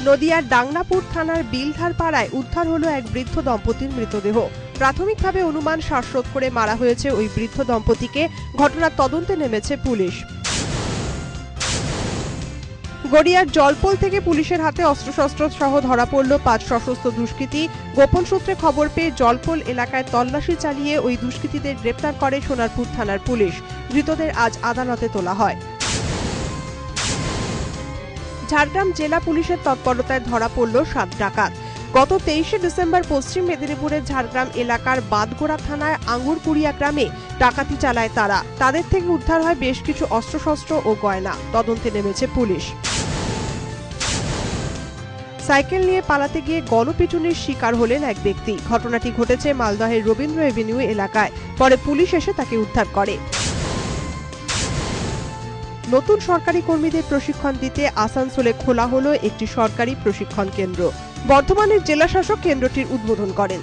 নদিয়ার ডাংনাপুর থানার বিলধার পাড়ায় উদ্ধার হলো এক বৃদ্ধ দম্পতির মৃতদেহ। প্রাথমিকভাবে অনুমান শ্বাসরোধ করে মারা হয়েছে ওই বৃদ্ধ দম্পতিকে। ঘটনার তদন্তে নেমেছে পুলিশ। গড়িয়ার জলপোল থেকে পুলিশের হাতে অস্ত্রশস্ত্র সহ ধরা পড়ল 5 সশস্ত্র দুষ্কৃতী। গোপন সূত্রে খবর পেয়ে জলপোল এলাকায় তল্লাশি চালিয়ে ওই দুষ্কৃতীদের গ্রেপ্তার করে সোনারপুর থানার পুলিশ। ধৃতদের আজ আদালতে তোলা হয়। ঝাড়গ্রাম জেলা পুলিশের তৎপরতায় ধরা পড়ল 7 ডাকাত। গত 23 ডিসেম্বর পশ্চিম মেদিনীপুরের ঝাড়গ্রাম এলাকার বাদগোড়া থানায় আঙ্গুরকুড়িয়া গ্রামে ডাকাতি চালায় তারা। তাদের থেকে উদ্ধার হয় বেশ কিছু অস্ত্রশস্ত্র ও গয়না। তদন্তে নেমেছে পুলিশ। সাইকেল নিয়ে পালাতে গিয়ে গণপিটুনির শিকার হলেন এক ব্যক্তি। ঘটনাটি ঘটেছে মালদহের রবীন্দ্র এভিনিউ এলাকায়। পরে পুলিশ এসে তাকে উদ্ধার করে। নতুন সরকারি কর্মীদের প্রশিক্ষণ দিতে আসানসোলে খোলা হলো একটি সরকারি প্রশিক্ষণ কেন্দ্র। বর্ধমানের জেলা শাসক কেন্দ্রটির উদ্বোধন করেন।